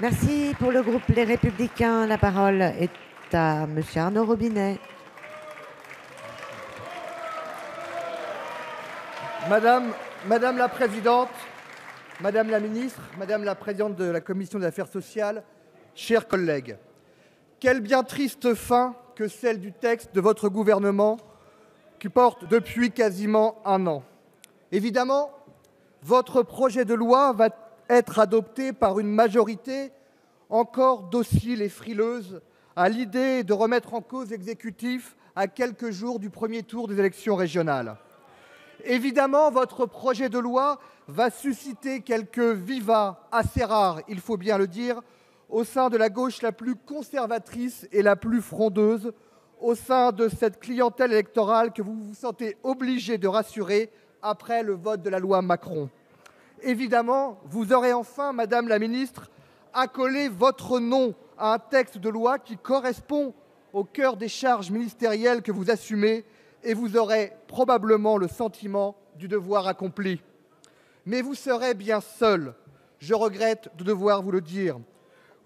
Merci. Pour le groupe Les Républicains, la parole est à monsieur Arnaud Robinet. Madame la présidente, madame la ministre, madame la présidente de la commission des affaires sociales, chers collègues, quelle bien triste fin que celle du texte de votre gouvernement qui porte depuis quasiment un an. Évidemment, votre projet de loi va être adopté par une majorité encore docile et frileuse à l'idée de remettre en cause l'exécutif à quelques jours du premier tour des élections régionales. Évidemment, votre projet de loi va susciter quelques vivats assez rares, il faut bien le dire, au sein de la gauche la plus conservatrice et la plus frondeuse, au sein de cette clientèle électorale que vous vous sentez obligé de rassurer après le vote de la loi Macron. Évidemment, vous aurez enfin, madame la ministre, accolé votre nom à un texte de loi qui correspond au cœur des charges ministérielles que vous assumez, et vous aurez probablement le sentiment du devoir accompli. Mais vous serez bien seul, je regrette de devoir vous le dire.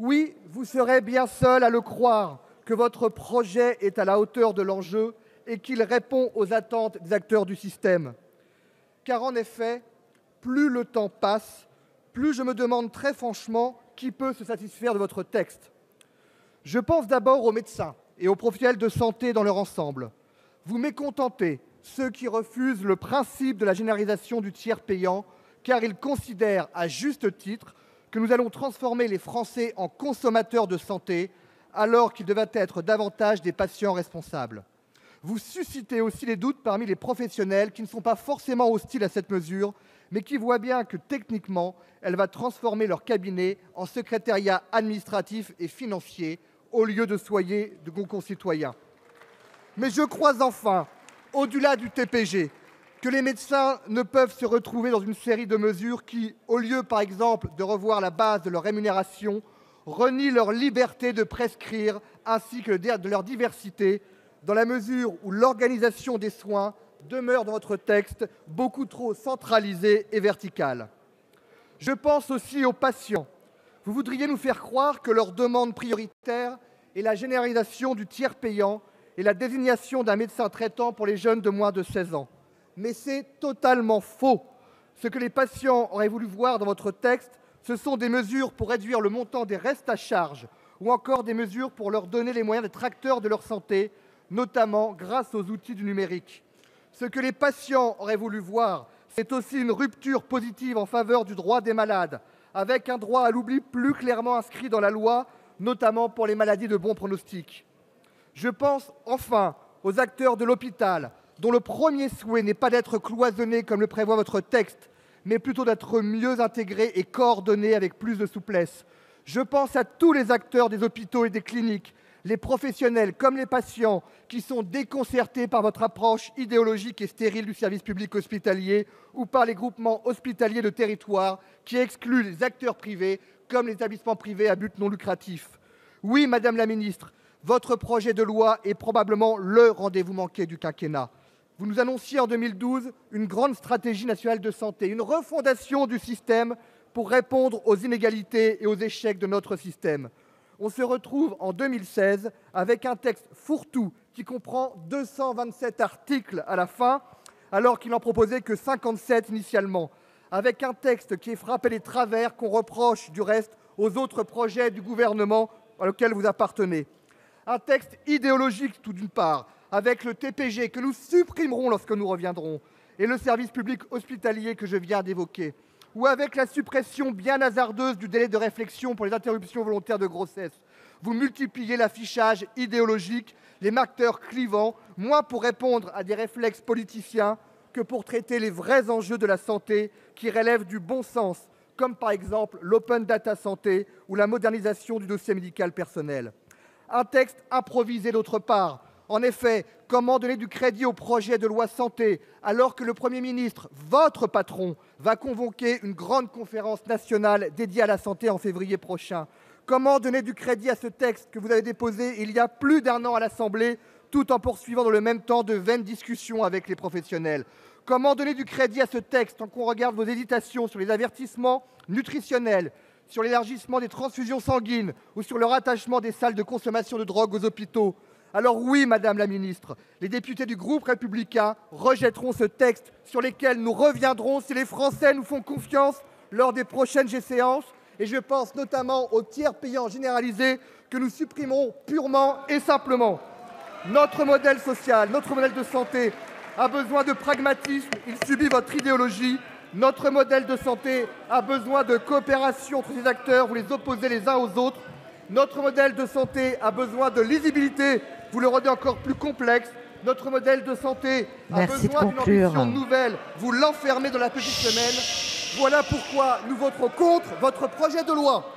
Oui, vous serez bien seul à le croire que votre projet est à la hauteur de l'enjeu et qu'il répond aux attentes des acteurs du système. Car en effet, plus le temps passe, plus je me demande très franchement qui peut se satisfaire de votre texte. Je pense d'abord aux médecins et aux professionnels de santé dans leur ensemble. Vous mécontentez ceux qui refusent le principe de la généralisation du tiers payant, car ils considèrent à juste titre que nous allons transformer les Français en consommateurs de santé, alors qu'ils devaient être davantage des patients responsables. Vous suscitez aussi les doutes parmi les professionnels qui ne sont pas forcément hostiles à cette mesure, mais qui voient bien que techniquement, elle va transformer leur cabinet en secrétariat administratif et financier, au lieu de soigner de nos concitoyens. Mais je crois enfin, au-delà du TPG, que les médecins ne peuvent se retrouver dans une série de mesures qui, au lieu par exemple de revoir la base de leur rémunération, renient leur liberté de prescrire ainsi que de leur diversité, dans la mesure où l'organisation des soins demeure dans votre texte beaucoup trop centralisée et verticale. Je pense aussi aux patients. Vous voudriez nous faire croire que leur demande prioritaire est la généralisation du tiers payant et la désignation d'un médecin traitant pour les jeunes de moins de 16 ans. Mais c'est totalement faux. Ce que les patients auraient voulu voir dans votre texte, ce sont des mesures pour réduire le montant des restes à charge ou encore des mesures pour leur donner les moyens d'être acteurs de leur santé, notamment grâce aux outils du numérique. Ce que les patients auraient voulu voir, c'est aussi une rupture positive en faveur du droit des malades, avec un droit à l'oubli plus clairement inscrit dans la loi, notamment pour les maladies de bon pronostic. Je pense enfin aux acteurs de l'hôpital, dont le premier souhait n'est pas d'être cloisonnés comme le prévoit votre texte, mais plutôt d'être mieux intégrés et coordonnés avec plus de souplesse. Je pense à tous les acteurs des hôpitaux et des cliniques, les professionnels comme les patients, qui sont déconcertés par votre approche idéologique et stérile du service public hospitalier ou par les groupements hospitaliers de territoire qui excluent les acteurs privés comme les établissements privés à but non lucratif. Oui, madame la ministre, votre projet de loi est probablement le rendez-vous manqué du quinquennat. Vous nous annonciez en 2012 une grande stratégie nationale de santé, une refondation du système pour répondre aux inégalités et aux échecs de notre système. On se retrouve en 2016 avec un texte fourre-tout qui comprend 227 articles à la fin, alors qu'il n'en proposait que 57 initialement, avec un texte qui est frappé des travers qu'on reproche du reste aux autres projets du gouvernement auquel vous appartenez. Un texte idéologique tout d'une part, avec le TPG que nous supprimerons lorsque nous reviendrons, et le service public hospitalier que je viens d'évoquer, ou avec la suppression bien hasardeuse du délai de réflexion pour les interruptions volontaires de grossesse. Vous multipliez l'affichage idéologique, les marqueurs clivants, moins pour répondre à des réflexes politiciens que pour traiter les vrais enjeux de la santé qui relèvent du bon sens, comme par exemple l'open data santé ou la modernisation du dossier médical personnel. Un texte improvisé d'autre part. En effet, comment donner du crédit au projet de loi santé alors que le Premier ministre, votre patron, va convoquer une grande conférence nationale dédiée à la santé en février prochain? Comment donner du crédit à ce texte que vous avez déposé il y a plus d'un an à l'Assemblée, tout en poursuivant dans le même temps de vaines discussions avec les professionnels? Comment donner du crédit à ce texte quand on regarde vos hésitations sur les avertissements nutritionnels, sur l'élargissement des transfusions sanguines ou sur le rattachement des salles de consommation de drogue aux hôpitaux. Alors oui, Madame la Ministre, les députés du groupe républicain rejetteront ce texte sur lequel nous reviendrons si les Français nous font confiance lors des prochaines séances. Et je pense notamment au tiers payant généralisé que nous supprimerons purement et simplement. Notre modèle social, notre modèle de santé a besoin de pragmatisme, il subit votre idéologie. Notre modèle de santé a besoin de coopération entre les acteurs, vous les opposez les uns aux autres. Notre modèle de santé a besoin de lisibilité, vous le rendez encore plus complexe. Notre modèle de santé a besoin d'une ambition nouvelle, vous l'enfermez dans la petite semaine. Voilà pourquoi nous voterons contre votre projet de loi.